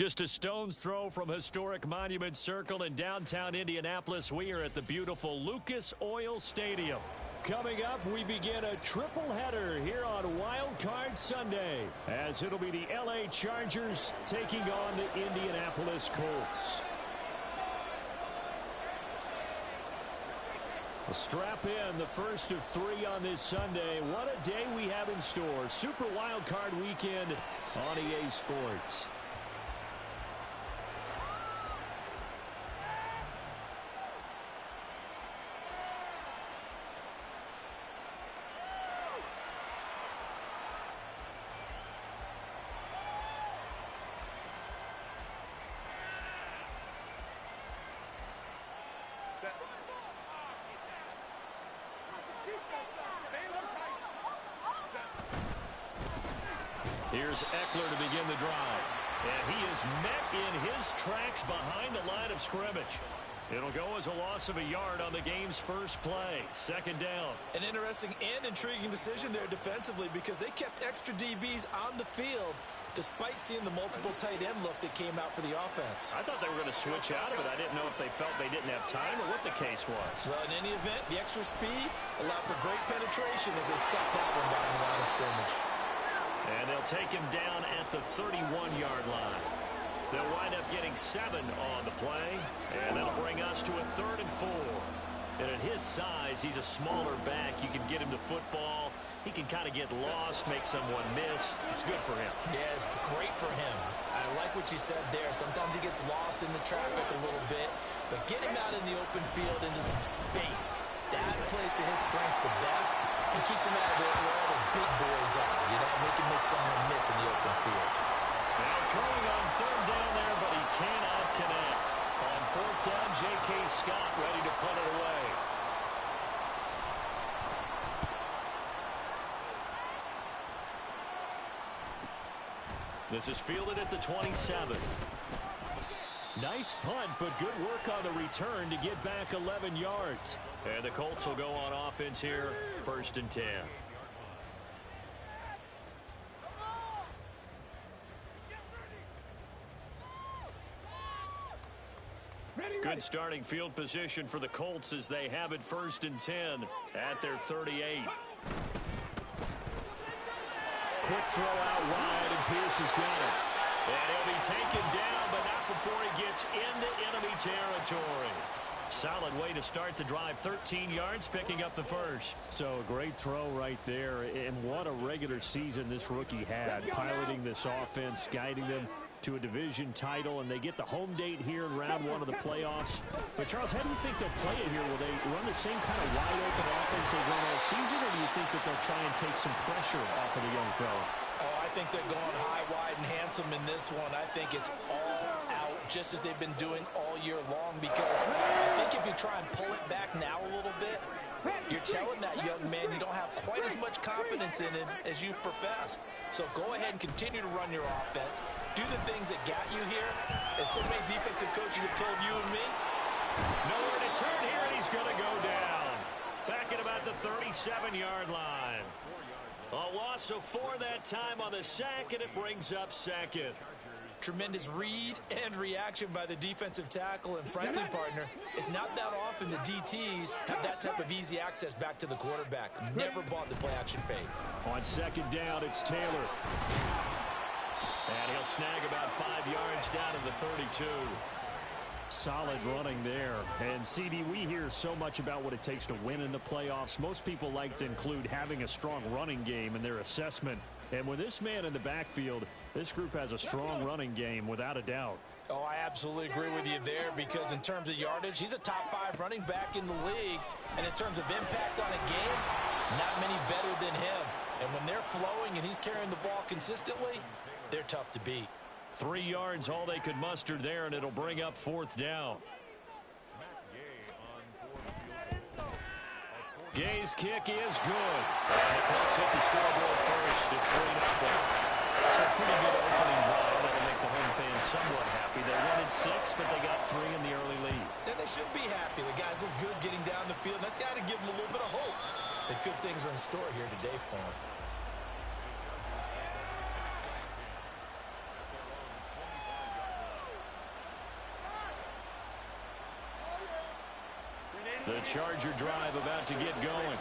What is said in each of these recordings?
Just a stone's throw from historic Monument Circle in downtown Indianapolis. We are at the beautiful Lucas Oil Stadium. Coming up, we begin a triple header here on Wild Card Sunday, as it'll be the LA Chargers taking on the Indianapolis Colts. Strap in, the first of 3 on this Sunday. What a day we have in store. Super Wild Card Weekend on EA Sports. Here's Eckler to begin the drive. And he is met in his tracks behind the line of scrimmage. It'll go as a loss of a yard on the game's first play. Second down. An interesting and intriguing decision there defensively because they kept extra DBs on the field despite seeing the multiple tight end look that came out for the offense. I thought they were going to switch out of it. I didn't know if they felt they didn't have time or what the case was. Well, in any event, the extra speed allowed for great penetration as they stopped that one behind the line of scrimmage. And they'll take him down at the 31-yard line. They'll wind up getting 7 on the play, and that'll bring us to a 3rd and 4. And at his size, he's a smaller back. You can get him to football. He can kind of get lost, make someone miss. It's good for him. Yeah, it's great for him. I like what you said there. Sometimes he gets lost in the traffic a little bit, but get him out in the open field into some space. That plays to his strengths the best and keeps him out of where all the big boys are. You know, make someone miss in the open field. Now throwing on 3rd down there, but he cannot connect. On 4th down, J.K. Scott ready to punt it away. This is fielded at the 27. Nice punt, but good work on the return to get back 11 yards. And the Colts will go on offense here, 1st and 10. Good starting field position for the Colts as they have it 1st and 10 at their 38. Quick throw out wide, and Pierce has got it. And he'll be taken down, but not before he gets into enemy territory. Solid way to start the drive. 13 yards, picking up the first. So a great throw right there. And what a regular season this rookie had. Piloting this offense, guiding them to a division title, and they get the home date here in round 1 of the playoffs. But, Charles, how do you think they'll play it here? Will they run the same kind of wide-open offense they've run all season, or do you think that they'll try and take some pressure off of the young fella? Oh, I think they're going high, wide, and handsome in this one. I think it's all out, just as they've been doing all year long, because I think if you try and pull it back now a little bit, you're telling that young man you don't have quite as much confidence in it as you've professed. So go ahead and continue to run your offense. Do the things that got you here, as so many defensive coaches have told you and me. Nowhere to turn here, and he's going to go down. Back at about the 37-yard line. A loss of 4 that time on the sack, and it brings up 2nd. Tremendous read and reaction by the defensive tackle, and frankly, partner, it's not that often the DTs have that type of easy access back to the quarterback. Never bought the play-action fake. On 2nd down, it's Taylor. And he'll snag about 5 yards down in the 32. Solid running there. And, CD, we hear so much about what it takes to win in the playoffs. Most people like to include having a strong running game in their assessment. And with this man in the backfield, this group has a strong running game, without a doubt. Oh, I absolutely agree with you there, because in terms of yardage, he's a top 5 running back in the league. And in terms of impact on a game, not many better than him. And when they're flowing and he's carrying the ball consistently, they're tough to beat. 3 yards, all they could muster there, and it'll bring up 4th down. Gay's kick is good. And the Colts hit the scoreboard first. It's 3-0. It's a pretty good opening drive that'll make the home fans somewhat happy. They wanted 6, but they got 3 in the early lead. And they should be happy. The guys look good getting down the field. That's got to give them a little bit of hope that good things are in store here today for them. The Charger drive about to get going.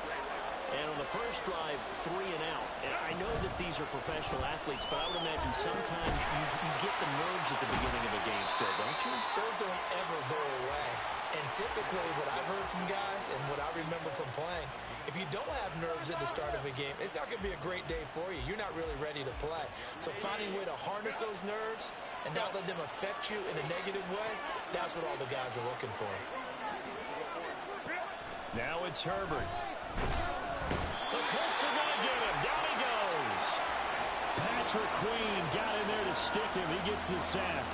And on the first drive, 3 and out. And I know that these are professional athletes, but I would imagine sometimes you get the nerves at the beginning of a game still, don't you? Those don't ever go away. And typically what I've heard from guys and what I remember from playing, if you don't have nerves at the start of a game, it's not going to be a great day for you. You're not really ready to play. So finding a way to harness those nerves and not let them affect you in a negative way, that's what all the guys are looking for. Now it's Herbert. The Colts are going to get him. Down he goes. Patrick Queen got in there to stick him. He gets the sack.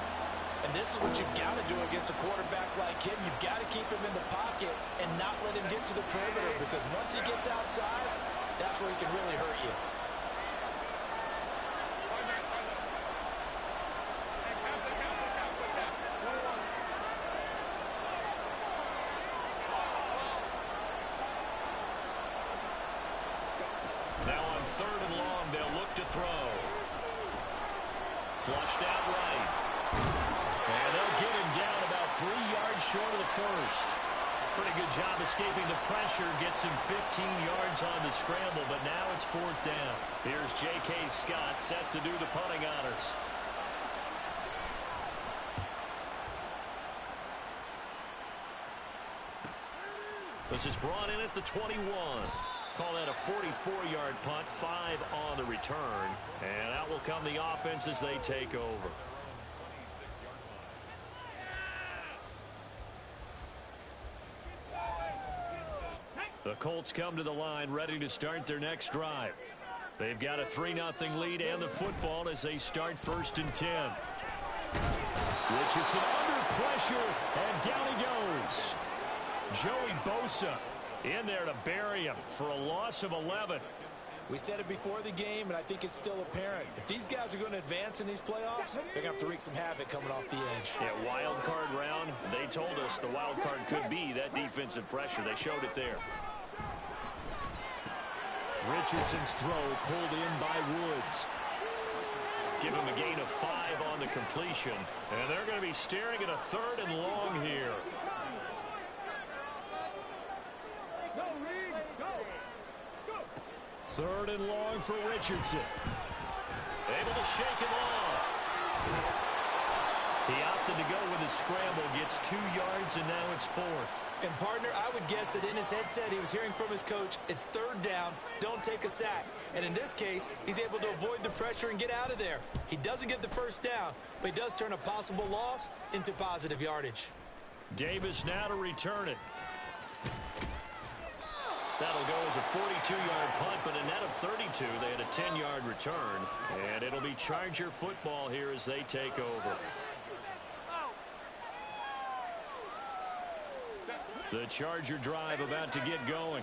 And this is what you've got to do against a quarterback like him. You've got to keep him in the pocket and not let him get to the perimeter, because once he gets outside, that's where he can really hurt you. Now on 3rd and long, they'll look to throw. Flushed out right. And they'll get him down about 3 yards short of the first. Pretty good job escaping the pressure. Gets him 15 yards on the scramble, but now it's 4th down. Here's J.K. Scott set to do the punting honors. This is brought in at the 21. Call that a 44-yard punt, 5 on the return. And out will come the offense as they take over. The Colts come to the line ready to start their next drive. They've got a 3-0 lead and the football as they start 1st and 10. Richardson under pressure, and down he goes. Joey Bosa in there to bury him for a loss of 11. We said it before the game, and I think it's still apparent. If these guys are going to advance in these playoffs, they're going to have to wreak some havoc coming off the edge. Yeah, wild card round. They told us the wild card could be that defensive pressure. They showed it there. Richardson's throw pulled in by Woods. Give him a gain of 5 on the completion. And they're going to be staring at a 3rd and long here. Third and long for Richardson. Able to shake him off. He opted to go with a scramble, gets 2 yards, and now it's 4th. And, partner, I would guess that in his headset he was hearing from his coach, it's 3rd down, don't take a sack. And in this case, he's able to avoid the pressure and get out of there. He doesn't get the 1st down, but he does turn a possible loss into positive yardage. Davis now to return it. That'll go as a 42-yard punt, but a net of 32. They had a 10-yard return, and it'll be Charger football here as they take over. The Charger drive about to get going.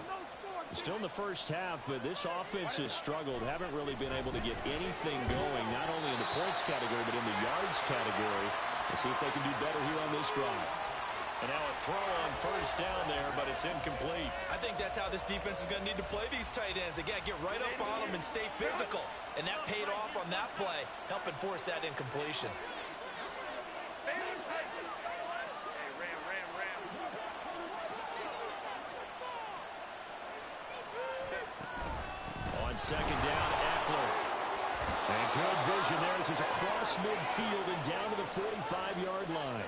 Still in the first half, but this offense has struggled. Haven't really been able to get anything going, not only in the points category, but in the yards category. We'll see if they can do better here on this drive. And now a throw on 1st down there, but it's incomplete. I think that's how this defense is going to need to play these tight ends. They got to get right up on them and stay physical. And that paid off on that play, helping force that incompletion. On 2nd down, Eckler. And good vision there as he's across midfield and down to the 45-yard line.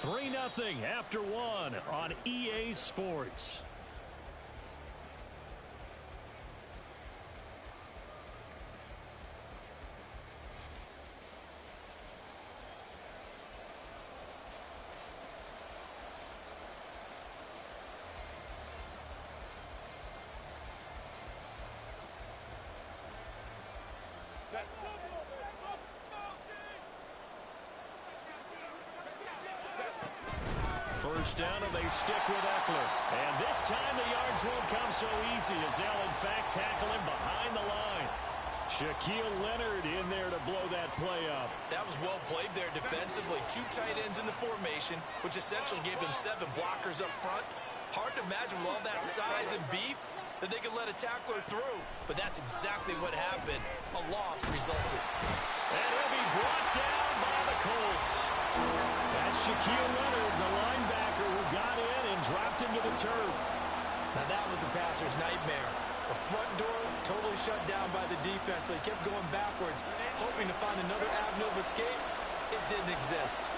3-0 after 1 on EA Sports. First down, and they stick with Eckler. And this time the yards won't come so easy as they'll, in fact, tackle him behind the line. Shaquille Leonard in there to blow that play up. That was well played there defensively. 2 tight ends in the formation, which essentially gave them 7 blockers up front. Hard to imagine with all that size and beef that they could let a tackler through. But that's exactly what happened. A loss resulted. And he'll be brought down by the Colts. That's Shaquille Leonard, the linebacker who got in and dropped into the turf. Now that was a passer's nightmare. The front door totally shut down by the defense, so he kept going backwards, hoping to find another avenue of escape. It didn't exist.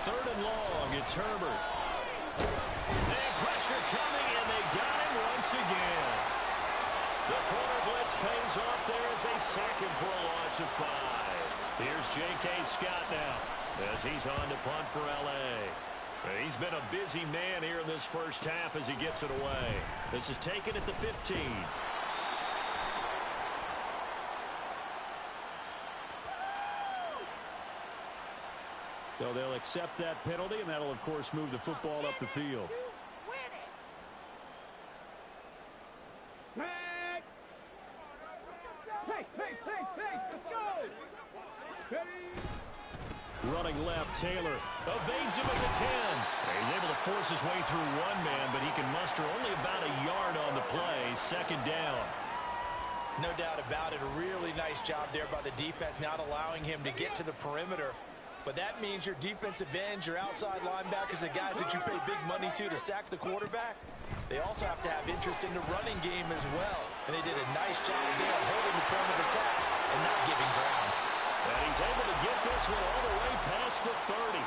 Third and long, it's Herbert. And pressure coming, and they got him once again. The corner blitz pays off there as they sack him for a loss of 5. Here's J.K. Scott now as he's on to punt for L.A. He's been a busy man here in this first half as he gets it away. This is taken at the 15. So they'll accept that penalty, and that'll, of course, move the football up the field. Running left, Taylor evades him at the 10. He's able to force his way through one man, but he can muster only about a yard on the play. Second down. No doubt about it. A really nice job there by the defense, not allowing him to get to the perimeter. But that means your defensive ends, your outside linebackers, the guys that you pay big money to sack the quarterback, they also have to have interest in the running game as well. And they did a nice job there holding the point of attack and not giving ground. And he's able to get this one all the way past the 30.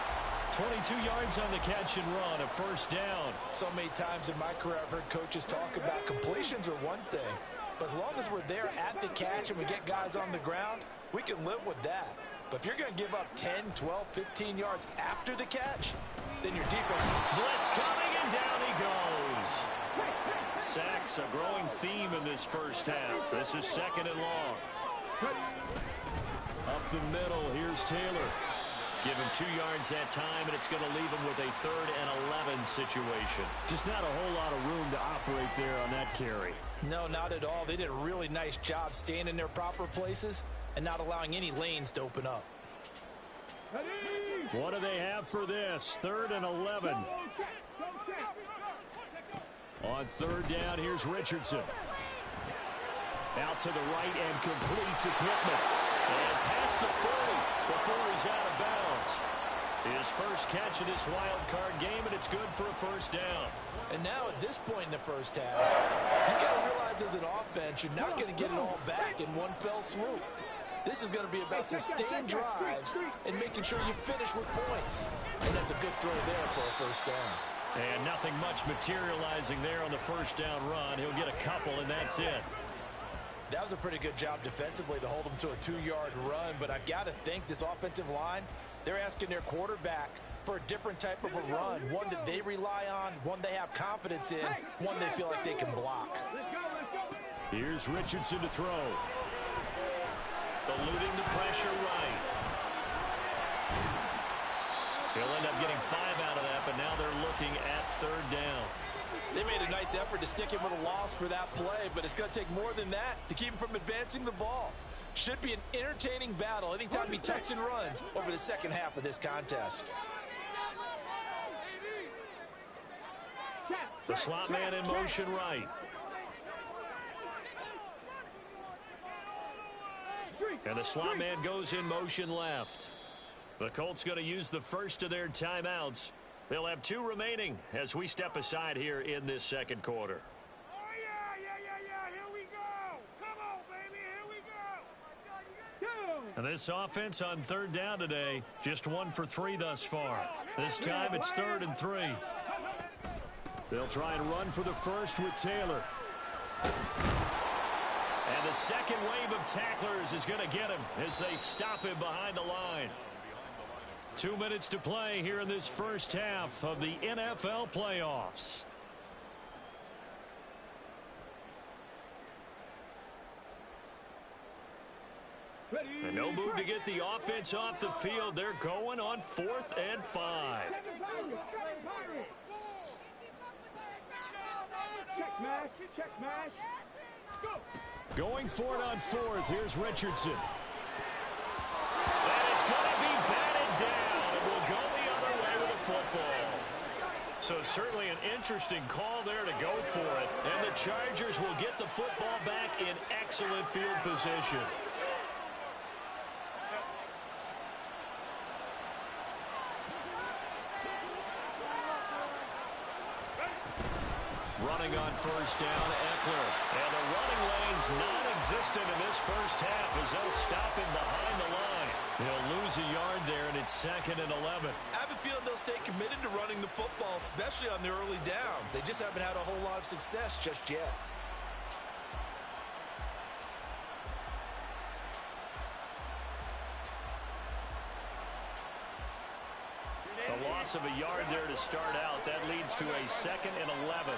22 yards on the catch and run, a first down. So many times in my career I've heard coaches talk about completions are one thing. But as long as we're there at the catch and we get guys on the ground, we can live with that. But if you're going to give up 10, 12, 15 yards after the catch, then your defense... Blitz coming, and down he goes. Sacks, a growing theme in this first half. This is second and long. Up the middle, here's Taylor. Give him 2 yards that time, and it's going to leave him with a 3rd and 11 situation. Just not a whole lot of room to operate there on that carry. No, not at all. They did a really nice job staying in their proper places and not allowing any lanes to open up. What do they have for this? 3rd and 11. On 3rd down, here's Richardson. Out to the right and complete to Pittman. And past the 40 before he's out of bounds. His first catch of this wild card game, and it's good for a first down. And now at this point in the first half, you got to realize as an offense, you're not going to get it all back in one fell swoop. This is going to be about sustained drives and making sure you finish with points. And that's a good throw there for a first down. And nothing much materializing there on the first down run. He'll get a couple, and that's it. That was a pretty good job defensively to hold him to a 2-yard run. But I've got to think this offensive line, they're asking their quarterback for a different type of a run, one that they rely on, one they have confidence in, one they feel like they can block. Here's Richardson to throw. Eluding the pressure right. He'll end up getting 5 out of that, but now they're looking at 3rd down. They made a nice effort to stick him with a loss for that play, but it's going to take more than that to keep him from advancing the ball. Should be an entertaining battle anytime he tucks and runs over the second half of this contest. The slot man in motion right. And the slot man goes in motion left. The Colts going to use the first of their timeouts. They'll have 2 remaining as we step aside here in this second quarter. Oh, yeah. Here we go. Come on, baby. Here we go. And this offense on 3rd down today, just 1 for 3 thus far. This time it's 3rd and 3. They'll try and run for the first with Taylor. And the second wave of tacklers is going to get him as they stop him behind the line. 2 minutes to play here in this first half of the NFL playoffs. And no move to get the offense off the field. They're going on 4th and 5. Check smash. Go. Going for it on 4th. Here's Richardson. And it's going to be batted down. It will go the other way with the football. So certainly an interesting call there to go for it. And the Chargers will get the football back in excellent field position. Running on first down, Eckler. And the running lane's non-existent in this first half as they'll stop him behind the line. He'll lose a yard there, and it's 2nd and 11. I have a feeling they'll stay committed to running the football, especially on the early downs. They just haven't had a whole lot of success just yet. The loss of a yard there to start out. That leads to a 2nd and 11.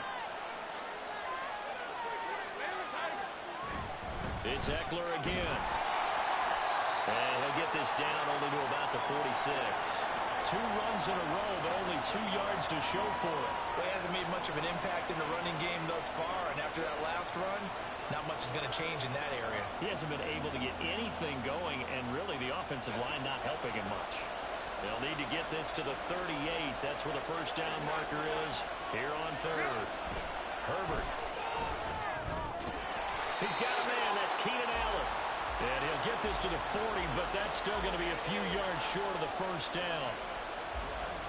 It's Eckler again. And he'll get this down only to about the 46. 2 runs in a row, but only 2 yards to show for it. Well, he hasn't made much of an impact in the running game thus far, and after that last run, not much is going to change in that area. He hasn't been able to get anything going, and really the offensive line not helping him much. They'll need to get this to the 38. That's where the first down marker is here on 3rd. Herbert. He's got a man. That's Keenan Allen. And he'll get this to the 40, but that's still going to be a few yards short of the first down.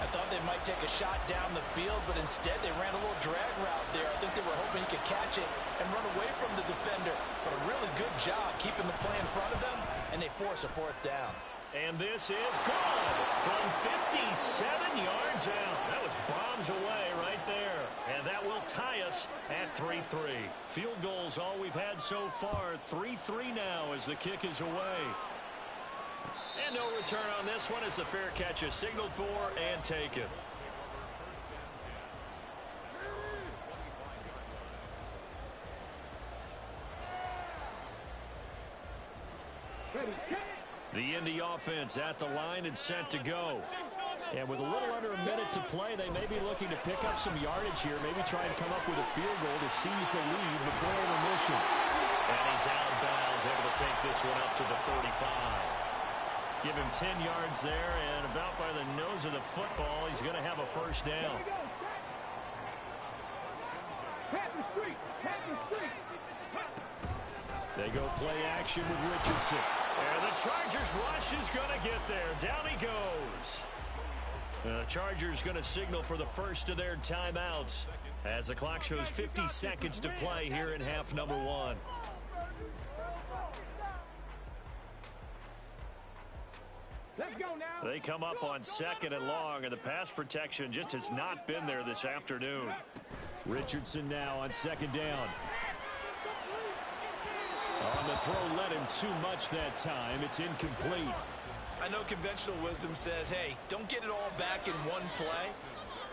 I thought they might take a shot down the field, but instead they ran a little drag route there. I think they were hoping he could catch it and run away from the defender. But a really good job keeping the play in front of them, and they force a 4th down. And this is good from 57 yards out. That was bombs away right there. And that will tie us at 3-3. Field goals all we've had so far. 3-3 now as the kick is away. And no return on this one as the fair catch is signaled for and taken. The Indy offense at the line and set to go. And with a little under a minute to play, they may be looking to pick up some yardage here, maybe try and come up with a field goal to seize the lead before intermission. And he's out of bounds, able to take this one up to the 35. Give him 10 yards there, and about by the nose of the football, he's going to have a first down. They go play action with Richardson. And the Chargers rush is going to get there. Down he goes. The Chargers going to signal for the first of their timeouts as the clock shows 50 seconds to play here in half number 1. Let's go now. They come up on 2nd and long, and the pass protection just has not been there this afternoon. Richardson now on 2nd down. On the throw, led him too much that time. It's incomplete. I know conventional wisdom says, hey, don't get it all back in one play.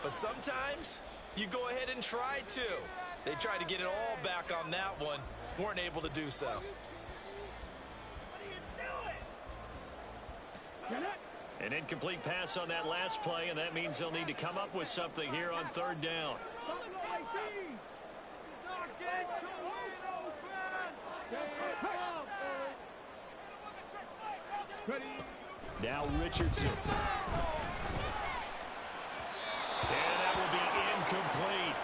But sometimes you go ahead and try to. They tried to get it all back on that one. Weren't able to do so. An incomplete pass on that last play, and that means they'll need to come up with something here on 3rd down. Now Richardson. And that will be incomplete.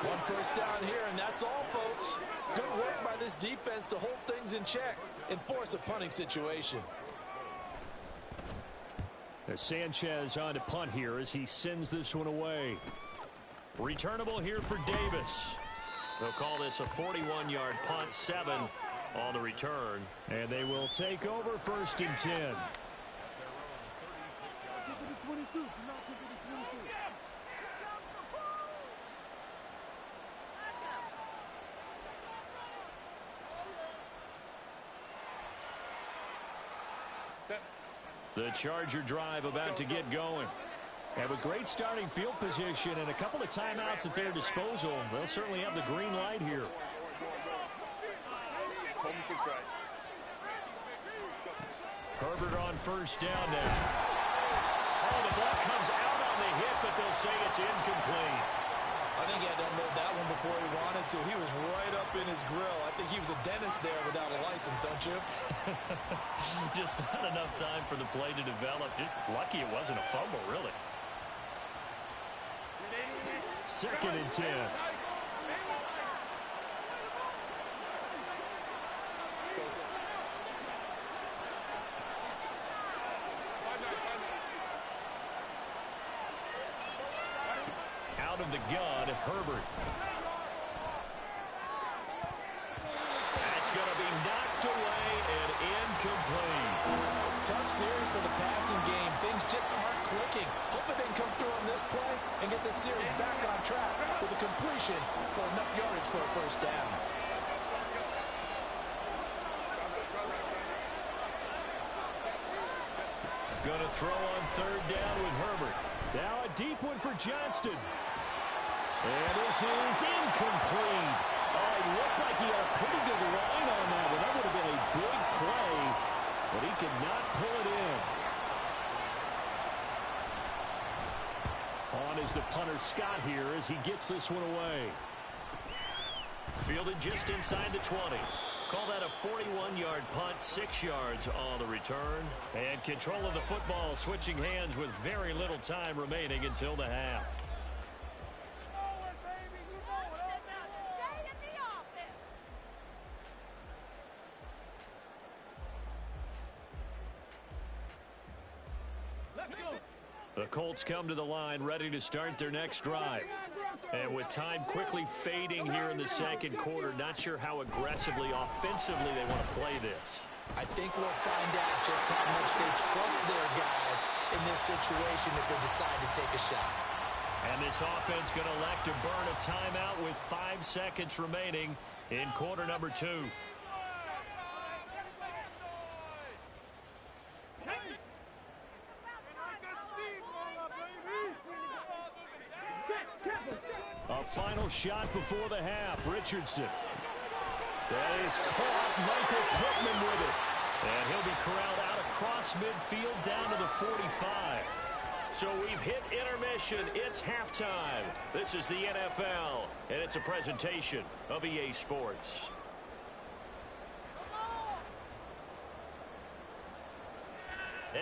One first down here, and that's all, folks. Good work by this defense to hold things in check and force a punting situation. As Sanchez on to punt here as he sends this one away. Returnable here for Davis. They'll call this a 41-yard punt, 7 on the return. And they will take over 1st and 10. The Charger drive about to get going. Have a great starting field position and a couple of timeouts at their disposal. They'll certainly have the green light here. Herbert on first down now. Oh, the ball comes out on the hit, but they'll say it's incomplete. I think he had to unload that one before he wanted to. He was right up in his grill. I think he was a dentist there without a license, don't you? Just not enough time for the play to develop. Just lucky it wasn't a fumble, really. 2nd and 10. gun, Herbert. That's going to be knocked away and incomplete. Tough series for the passing game. Things just aren't clicking. Hoping they can come through on this play and get this series back on track with a completion for enough yardage for a first down. Going to throw on third down with Herbert. Now a deep one for Johnston. And this is incomplete. Oh, it looked like he had a pretty good line on that one. That would have been a big play, but he could not pull it in. On is the punter Scott here as he gets this one away. Fielded just inside the 20. Call that a 41-yard punt, 6 yards on the return. And control of the football switching hands with very little time remaining until the half. The Colts come to the line ready to start their next drive. And with time quickly fading here in the second quarter, not sure how aggressively, offensively they want to play this. I think we'll find out just how much they trust their guys in this situation if they decide to take a shot. And this offense going to elect to burn a timeout with 5 seconds remaining in quarter number 2. A final shot before the half. Richardson. That is caught. Michael Pittman with it. And he'll be corralled out across midfield down to the 45. So we've hit intermission. It's halftime. This is the NFL, and it's a presentation of EA Sports.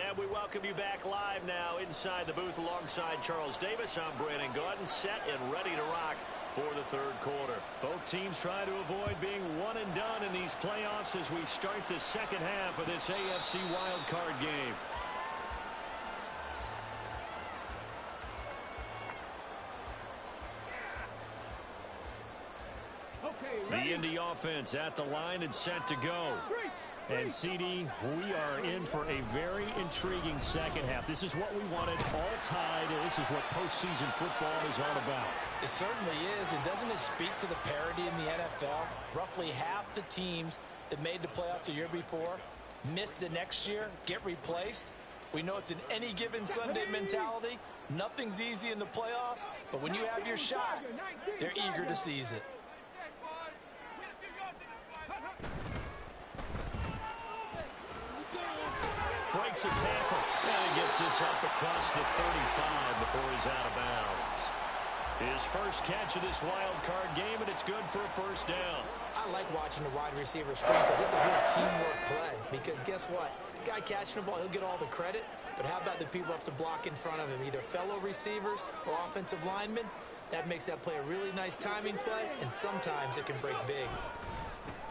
And we welcome you back live now inside the booth alongside Charles Davis. I'm Brandon Gaudin, set and ready to rock for the third quarter. Both teams try to avoid being one and done in these playoffs as we start the second half of this AFC wildcard game. The Indy offense at the line and set to go. And, CD, we are in for a very intriguing second half. This is what we wanted, all tied, and this is what postseason football is all about. It certainly is, and doesn't it speak to the parity in the NFL? Roughly half the teams that made the playoffs the year before miss the next year, get replaced. We know it's an any given Sunday mentality. Nothing's easy in the playoffs, but when you have your shot, they're eager to seize it. Breaks a tackle, and he gets this up across the 35 before he's out of bounds. His first catch of this wild card game, and it's good for a first down. I like watching the wide receiver screen because it's a real teamwork play. Because guess what? The guy catching the ball, he'll get all the credit. But how about the people up to block in front of him, either fellow receivers or offensive linemen? That makes that play a really nice timing play, and sometimes it can break big.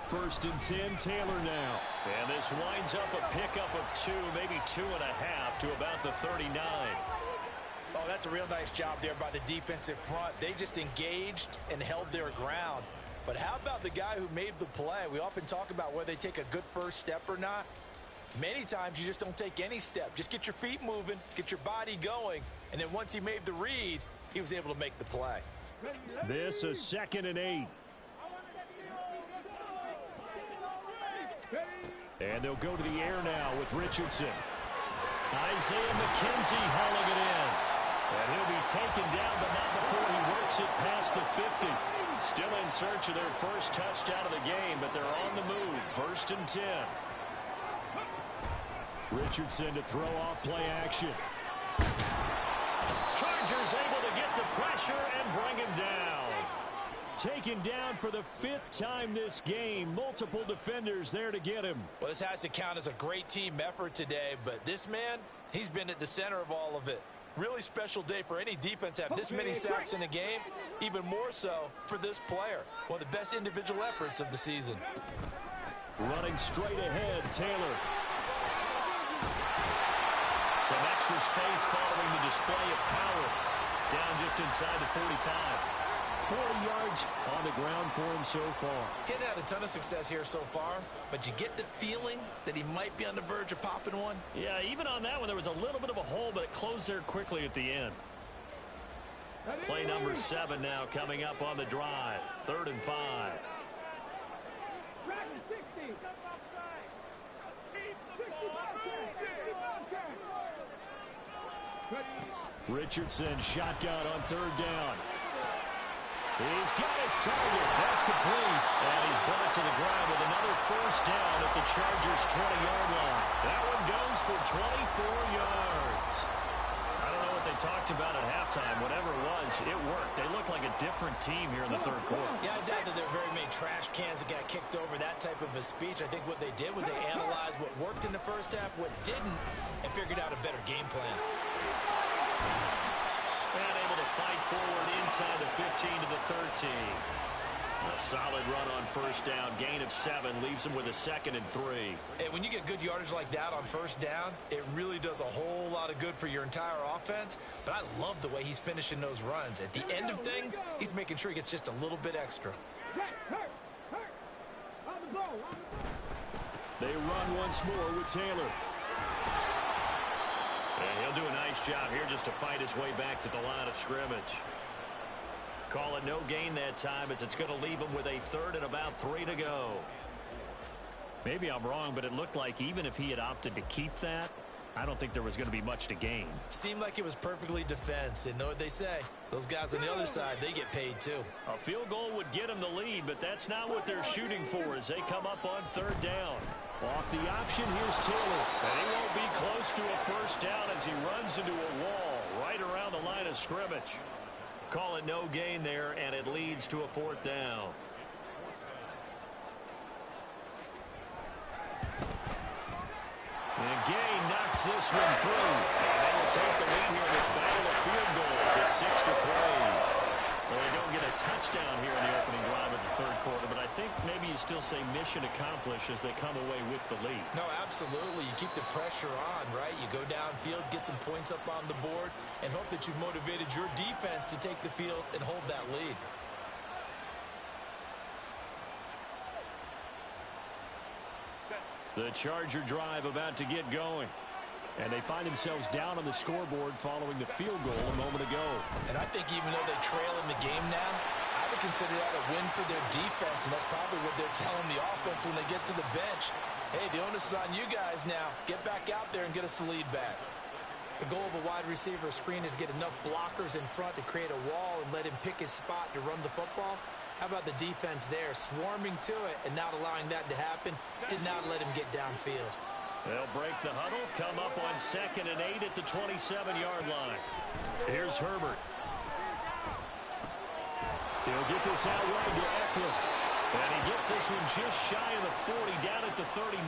First and 10, Taylor now. And this winds up a pickup of 2, maybe 2.5 to about the 39. Oh, that's a real nice job there by the defensive front. They just engaged and held their ground. But how about the guy who made the play? We often talk about whether they take a good first step or not. Many times you just don't take any step. Just get your feet moving, get your body going, and then once he made the read, he was able to make the play. This is 2nd and 8. And they'll go to the air now with Richardson. Isaiah McKenzie hauling it in. And he'll be taken down, but not before he works it past the 50. Still in search of their first touchdown of the game, but they're on the move. 1st and 10. Richardson to throw off play action. Chargers able to get the pressure and bring him down. Taken down for the 5th time this game. Multiple defenders there to get him. Well, this has to count as a great team effort today, but this man, he's been at the center of all of it. Really special day for any defense to have this many sacks in a game. Even more so for this player. One of the best individual efforts of the season. Running straight ahead, Taylor. Some extra space following the display of power. down just inside the 45. 40 yards on the ground for him so far. Getting had a ton of success here so far, but you get the feeling that he might be on the verge of popping one. Yeah, even on that one, there was a little bit of a hole, but it closed there quickly at the end. Play number 7 now coming up on the drive. 3rd and 5. Richardson shotgun on 3rd down. He's got his target. That's complete. And he's brought to the ground with another 1st down at the Chargers' 20-yard line. That one goes for 24 yards. I don't know what they talked about at halftime. Whatever it was, it worked. They look like a different team here in the 3rd quarter. Yeah, I doubt that there are very many trash cans that got kicked over, that type of a speech. I think what they did was they analyzed what worked in the first half, what didn't, and figured out a better game plan. And able to fight forward inside the 15 to the 13. A solid run on 1st down. Gain of 7 leaves him with a 2nd and 3. And when you get good yardage like that on 1st down, it really does a whole lot of good for your entire offense. But I love the way he's finishing those runs. At the end of things, he's making sure he gets just a little bit extra. They run once more with Taylor. And he'll do a nice job here just to fight his way back to the line of scrimmage. Call it no gain that time as it's going to leave him with a 3rd and about 3 to go. Maybe I'm wrong, but it looked like even if he had opted to keep that, I don't think there was going to be much to gain. Seemed like it was perfectly defense. And know what they say? Those guys on the other side, they get paid too. A field goal would get him the lead, but that's not what they're shooting for as they come up on 3rd down. Off the option, here's Taylor. And he won't be close to a 1st down as he runs into a wall right around the line of scrimmage. Call it no gain there, and it leads to a 4th down. And Gay knocks this one through. And they will take the lead here in this battle of field goals. It's 6-3. Well, they don't get a touchdown here in the opening drive of the 3rd quarter, but I think maybe you still say mission accomplished as they come away with the lead. No, absolutely. You keep the pressure on, right? You go downfield, get some points up on the board, and hope that you've motivated your defense to take the field and hold that lead. The Charger drive about to get going. And they find themselves down on the scoreboard following the field goal a moment ago. And I think even though they trail in the game now, I would consider that a win for their defense, and that's probably what they're telling the offense when they get to the bench. Hey, the onus is on you guys now. Get back out there and get us the lead back. The goal of a wide receiver screen is get enough blockers in front to create a wall and let him pick his spot to run the football. How about the defense there, swarming to it and not allowing that to happen? Did not let him get downfield. They'll break the huddle, come up on 2nd and 8 at the 27-yard line. Here's Herbert. He'll get this out wide to Eckler. And he gets this one just shy of the 40, down at the 39.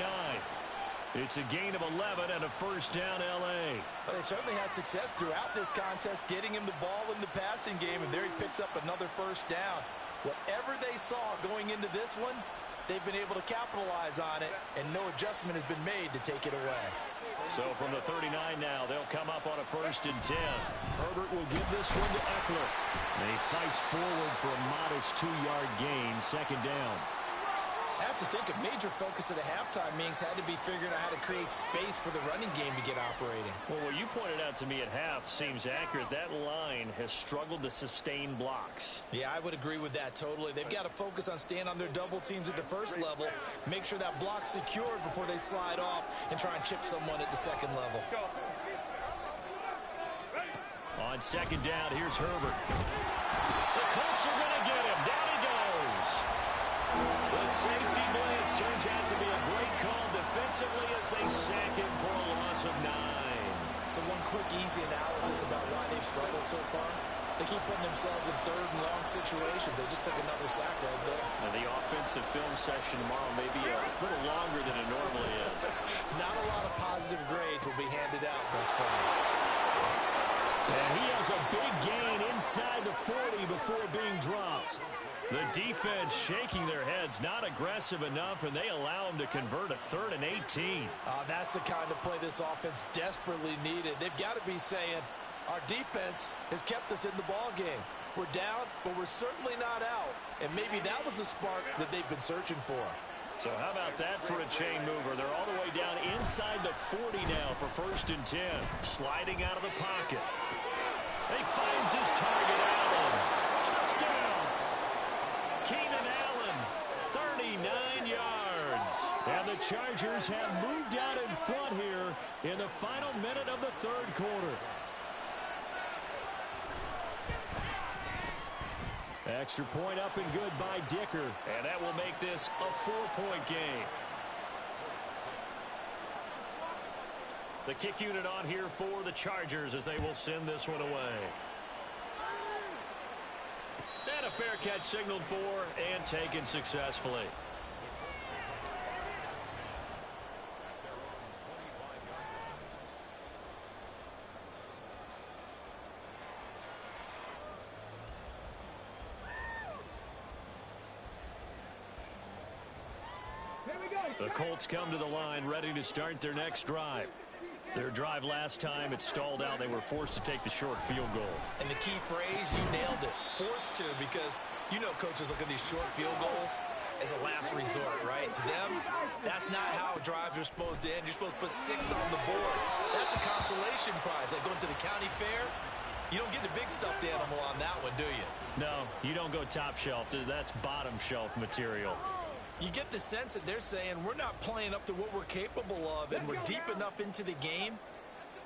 It's a gain of 11 and a 1st down, L.A. But they certainly had success throughout this contest, getting him the ball in the passing game, and there he picks up another 1st down. Whatever they saw going into this one, they've been able to capitalize on it, and no adjustment has been made to take it away. So from the 39 now, they'll come up on a 1st and 10. Herbert will give this one to Eckler. And he fights forward for a modest 2-yard gain, 2nd down. I have to think a major focus of the halftime meetings had to be figuring out how to create space for the running game to get operating. Well, what you pointed out to me at half seems accurate. That line has struggled to sustain blocks. Yeah, I would agree with that totally. They've got to focus on staying on their double teams at the 1st level, make sure that block's secured before they slide off and try and chip someone at the 2nd level. On 2nd down, here's Herbert. The Colts are going to get him. Down he goes. The safety blitz turns out to be a great call defensively as they sack him for a loss of 9. So one quick, easy analysis about why they've struggled so far. They keep putting themselves in 3rd and long situations. They just took another sack right there. And the offensive film session tomorrow may be a little longer than it normally is. Not a lot of positive grades will be handed out thus far. And he has a big gain inside the 40 before being dropped. The defense shaking their heads, not aggressive enough, and they allow him to convert a 3rd and 18. That's the kind of play this offense desperately needed. They've got to be saying, Our defense has kept us in the ball game. We're down, but we're certainly not out. And maybe that was the spark that they've been searching for. So how about that for a chain mover? They're all the way down inside the 40 now for 1st and 10. Sliding out of the pocket. He finds his target, Allen. Touchdown! Keenan Allen, 39 yards. And the Chargers have moved out in front here in the final minute of the 3rd quarter. Extra point up and good by Dicker. And that will make this a 4-point game. The kick unit on here for the Chargers as they will send this one away. And a fair catch signaled for and taken successfully. The Colts come to the line ready to start their next drive. Their drive last time, it stalled out. They were forced to take the short field goal. And the key phrase, you nailed it. Forced to, because you know coaches look at these short field goals as a last resort, right? To them, that's not how drives are supposed to end. You're supposed to put 6 on the board. That's a consolation prize. Like going to the county fair, you don't get the big stuffed animal on that one, do you? No, you don't go top shelf. That's bottom shelf material. You get the sense that they're saying we're not playing up to what we're capable of, and we're deep enough into the game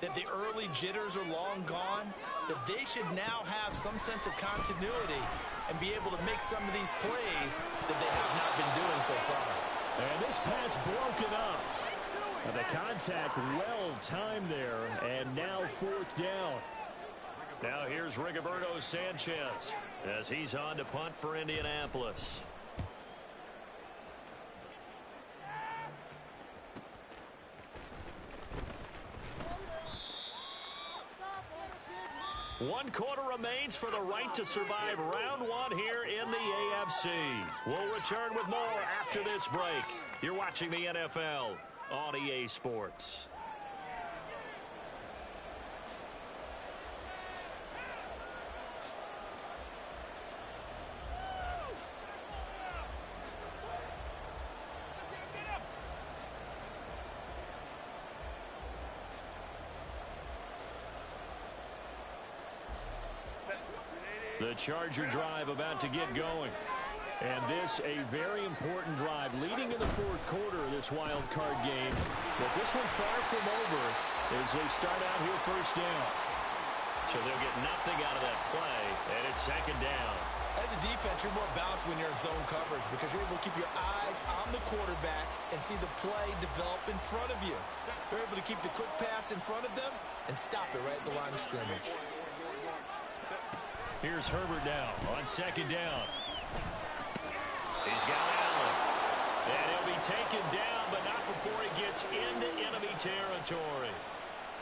that the early jitters are long gone, that they should now have some sense of continuity and be able to make some of these plays that they have not been doing so far. And this pass broken up. And the contact well timed there, and now 4th down. Now here's Rigoberto Sanchez as he's on to punt for Indianapolis. One quarter remains for the right to survive round 1 here in the AFC. We'll return with more after this break. You're watching the NFL on EA Sports. The Charger drive about to get going. And this a very important drive leading in the 4th quarter of this wild card game. But this one far from over as they start out here 1st down. So they'll get nothing out of that play, and it's 2nd down. As a defense, you're more balanced when you're in zone coverage because you're able to keep your eyes on the quarterback and see the play develop in front of you. They're able to keep the quick pass in front of them and stop it right at the line of scrimmage. Here's Herbert now on 2nd down. He's got Allen. And he'll be taken down, but not before he gets into enemy territory.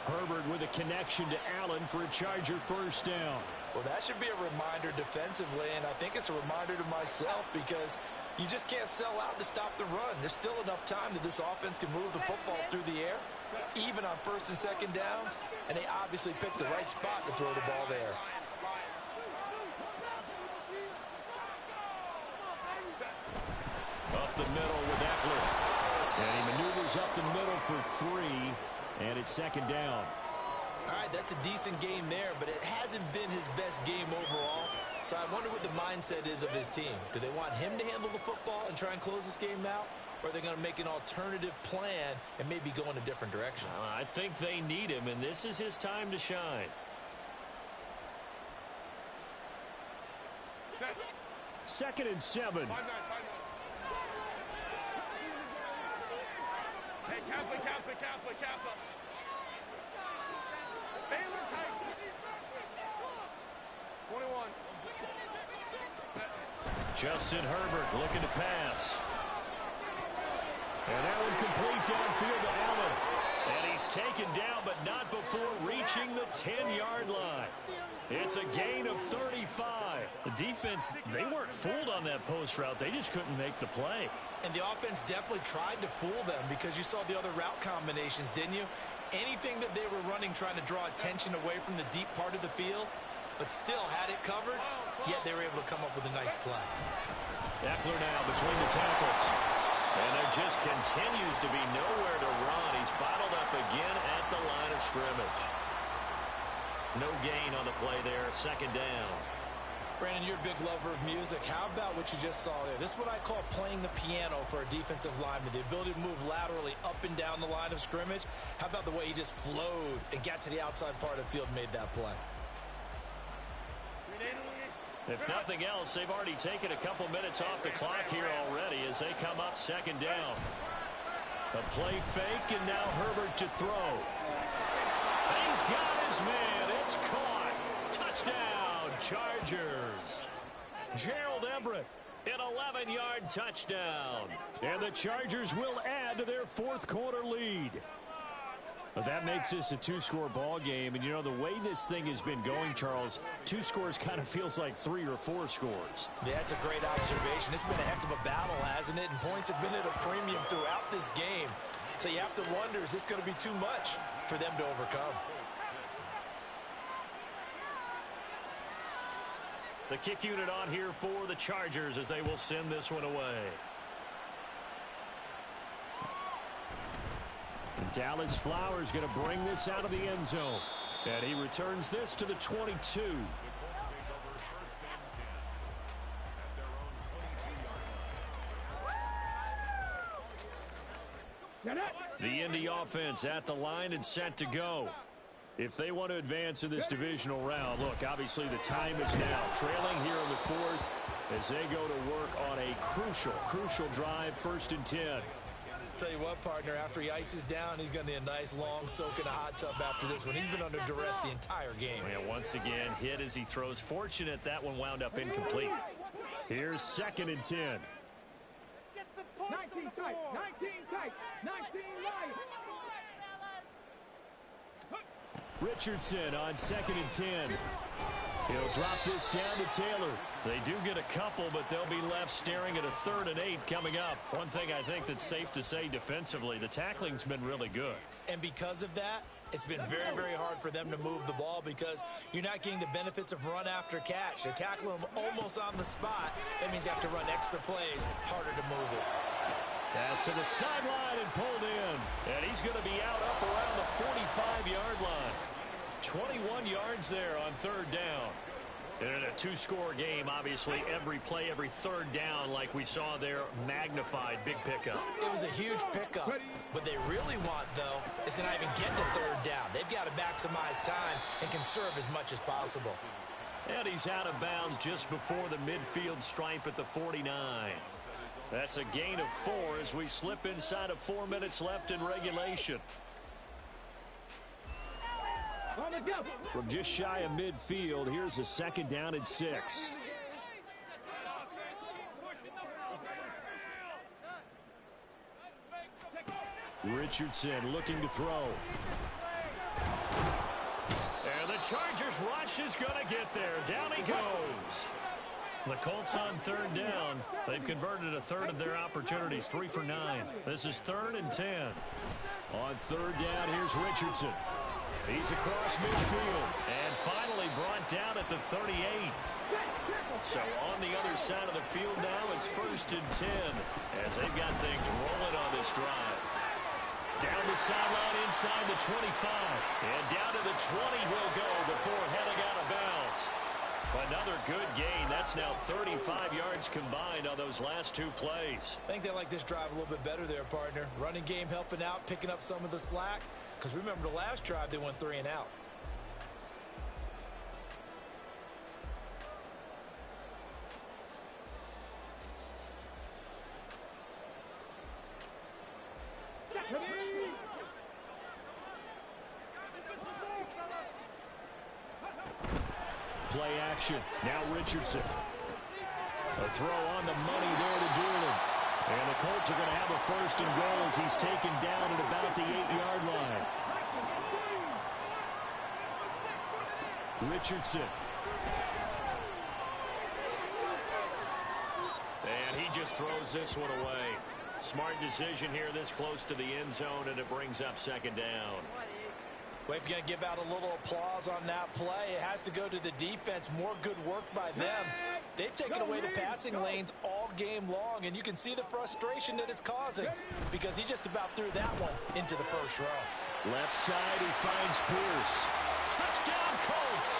Herbert with a connection to Allen for a Charger 1st down. Well, that should be a reminder defensively, and I think it's a reminder to myself because you just can't sell out to stop the run. There's still enough time that this offense can move the football through the air, even on 1st and 2nd downs, and they obviously picked the right spot to throw the ball there. Up the middle with Eckler. And he maneuvers up the middle for 3, and it's 2nd down. All right, that's a decent game there, but it hasn't been his best game overall. So I wonder what the mindset is of his team. Do they want him to handle the football and try and close this game out? Or are they going to make an alternative plan and maybe go in a different direction? I think they need him, and this is his time to shine. 2nd and 7. Hey, Kappa. Stay in the tight. 21. Justin Herbert looking to pass. And that one complete downfield to Allen. And he He's taken down, but not before reaching the 10-yard line. It's a gain of 35. The defense, they weren't fooled on that post route. They just couldn't make the play. And the offense definitely tried to fool them because you saw the other route combinations, didn't you? Anything that they were running trying to draw attention away from the deep part of the field, but still had it covered, yet they were able to come up with a nice play. Eckler now between the tackles. And there just continues to be nowhere to run. He's bottled up again at the line of scrimmage. No gain on the play there, second down. Brandon, you're a big lover of music. How about what you just saw there? This is what I call playing the piano for a defensive lineman. The ability to move laterally up and down the line of scrimmage. How about the way he just flowed and got to the outside part of the field and made that play? If nothing else, they've already taken a couple minutes off the clock here already as they come up second down. A play fake, and now Herbert to throw. He's got his man. It's caught. Touchdown, Chargers. Gerald Everett, an 11-yard touchdown. And the Chargers will add to their fourth quarter lead. But that makes this a two-score ball game. And, you know, the way this thing has been going, Charles, 2 scores kind of feels like 3 or 4 scores. Yeah, that's a great observation. It's been a heck of a battle, hasn't it? And points have been at a premium throughout this game. So you have to wonder, is this going to be too much for them to overcome? The kick unit on here for the Chargers as they will send this one away. And Dallas Flowers going to bring this out of the end zone. And he returns this to the 22. The Indy offense at the line and set to go. If they want to advance in this divisional round, look, obviously the time is now. Trailing here in the fourth as they go to work on a crucial drive, 1st and 10. Tell you what, partner, after he ices down, he's going to need a nice long soak in a hot tub after this one. He's been under duress the entire game. And once again, hit as he throws. Fortunate that one wound up incomplete. Here's 2nd and 10. 19 tight, 19 tight, 19 right. Richardson on 2nd and 10. He'll drop this down to Taylor. They do get a couple, but they'll be left staring at a 3rd and 8 coming up. One thing I think that's safe to say defensively, the tackling's been really good. And because of that, it's been very, very hard for them to move the ball because you're not getting the benefits of run after catch. They're tackling them almost on the spot. That means you have to run extra plays, harder to move it. Pass to the sideline and pulled in. And he's going to be out up around the 45-yard line. 21 yards there on 3rd down. And in a 2-score game, obviously, every play, every 3rd down, like we saw there, magnified, big pickup. It was a huge pickup. What they really want, though, is to not even get to 3rd down. They've got to maximize time and conserve as much as possible. And he's out of bounds just before the midfield stripe at the 49. That's a gain of 4 as we slip inside of 4 minutes left in regulation. From just shy of midfield, here's a 2nd down and 6. Richardson looking to throw. And the Chargers rush is going to get there. Down he goes. The Colts on 3rd down. They've converted a 3rd of their opportunities, 3 for 9. This is 3rd and 10. On 3rd down, here's Richardson. He's across midfield and finally brought down at the 38. So on the other side of the field now, it's 1st and 10 as they've got things rolling on this drive. Down the sideline inside the 25. And down to the 20 he'll go before heading out of bounds. Another good gain. That's now 35 yards combined on those last 2 plays. I think they like this drive a little bit better there, partner. Running game helping out, picking up some of the slack. Because remember, the last drive, they went 3 and out. Play action. Now Richardson. A throw on the money there to Doolin. And the Colts Colts are going to have a first and goal as he's taken down at about the 8-yard line. Richardson. And he just throws this one away. Smart decision here this close to the end zone, and it brings up second down. Well, if you're going to give out a little applause on that play, it has to go to the defense. More good work by them. They've taken away the passing lanes all game long, and you can see the frustration that it's causing because he just about threw that one into the first row. Left side, he finds Pierce. Touchdown, Colts!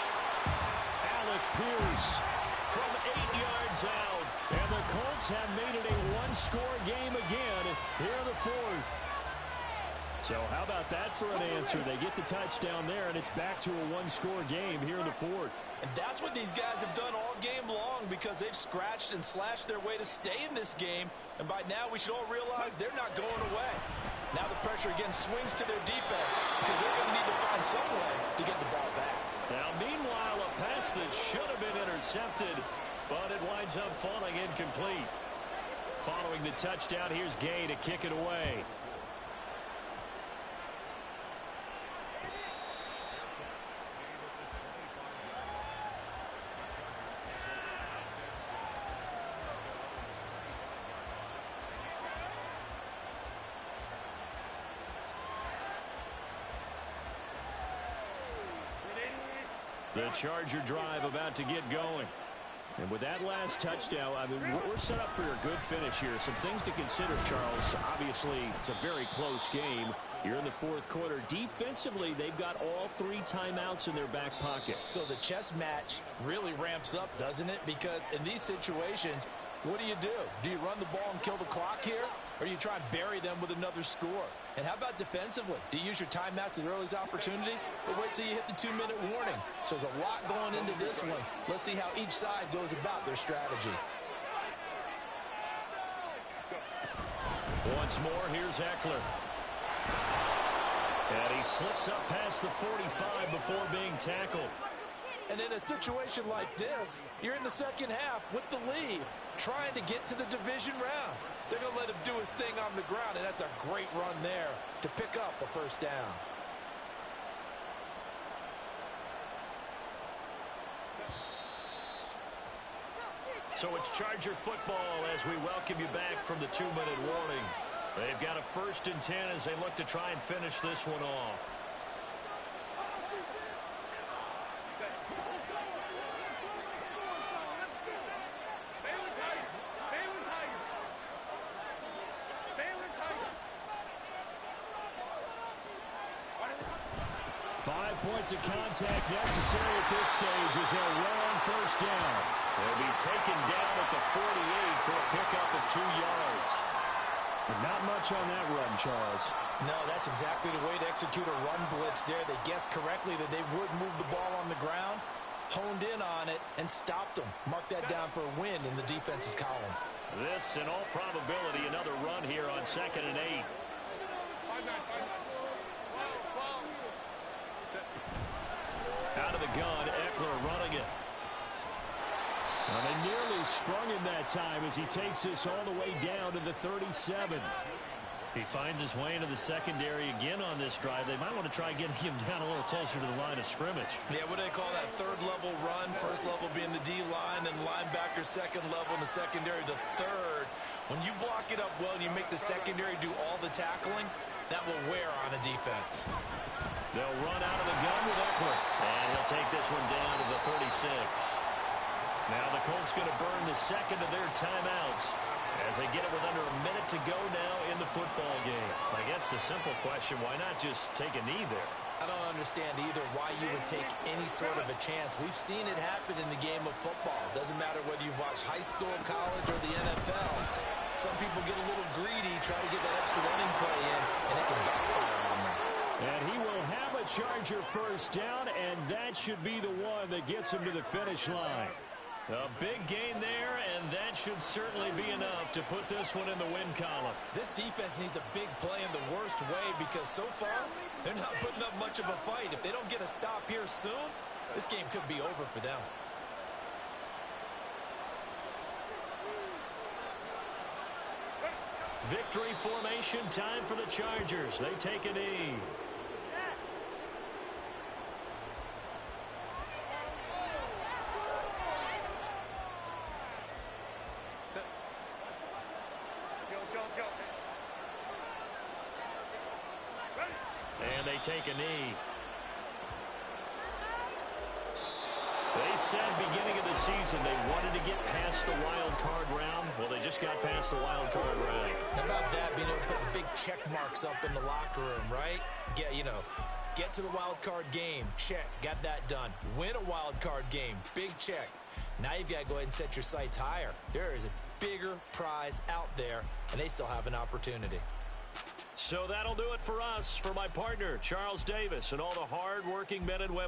Alec Pierce from 8 yards out. And the Colts have made it a one-score game again here in the fourth. So how about that for an answer? They get the touchdown there, and it's back to a one-score game here in the fourth. And that's what these guys have done all game long because they've scratched and slashed their way to stay in this game. And by now, we should all realize they're not going away. Now the pressure again swings to their defense because they're going to need to find some way to get the ball back. Now, meanwhile, a pass that should have been intercepted, but it winds up falling incomplete. Following the touchdown, here's Gay to kick it away. The Charger drive about to get going. And with that last touchdown, I mean, we're set up for a good finish here. Some things to consider, Charles. Obviously, it's a very close game. You're in the fourth quarter. Defensively, they've got all 3 timeouts in their back pocket. So the chess match really ramps up, doesn't it? Because in these situations, what do? Do you run the ball and kill the clock here? Or do you try and bury them with another score? And how about defensively? Do you use your timeouts at the earliest opportunity? Or wait till you hit the 2-minute warning? So there's a lot going into this one. Let's see how each side goes about their strategy. Once more, here's Eckler. And he slips up past the 45 before being tackled. And in a situation like this, you're in the second half with the lead, trying to get to the division round. They're going to let him do his thing on the ground, and that's a great run there to pick up a first down. So it's Charger football as we welcome you back from the 2-minute warning. They've got a 1st and 10 as they look to try and finish this one off. Points of contact necessary at this stage as they'll run on first down. They'll be taken down at the 48 for a pickup of 2 yards. Not much on that run, Charles. No, that's exactly the way to execute a run blitz there. They guessed correctly that they would move the ball on the ground, honed in on it, and stopped them. Mark that down for a win in the defense's column. This, in all probability, another run here on 2nd and 8. Out of the gun, Eckler running it. Well, they nearly sprung him that time as he takes this all the way down to the 37. He finds his way into the secondary again on this drive. They might want to try getting him down a little closer to the line of scrimmage. Yeah, what do they call that? 3rd level run. 1st level being the D-line and linebacker, 2nd level in the secondary, the 3rd. When you block it up well and you make the secondary do all the tackling, that will wear on a defense. They'll run out of the gun with Eckler. And he'll take this one down to the 36. Now the Colts going to burn the 2nd of their timeouts as they get it with under a minute to go now in the football game. I guess the simple question, why not just take a knee there? I don't understand either why you would take any sort of a chance. We've seen it happen in the game of football. Doesn't matter whether you've watched high school, college, or the NFL. Some people get a little greedy, try to get that extra running play in, and it can backfire on them. And he will have a Charger first down, and that should be the one that gets him to the finish line. A big gain there, and that should certainly be enough to put this one in the win column. This defense needs a big play in the worst way because so far, they're not putting up much of a fight. If they don't get a stop here soon, this game could be over for them. Victory formation time for the Chargers. They take a knee. And they take a knee. They said beginning of the season they wanted to get past the wild card round. Well, they just got past the wild card round. How about that, being able to put the big check marks up in the locker room, right? Get to the wild card game. Check. Got that done. Win a wild card game. Big check. Now you've got to go ahead and set your sights higher. There is a bigger prize out there, and they still have an opportunity. So that'll do it for us. For my partner, Charles Davis, and all the hard-working men and women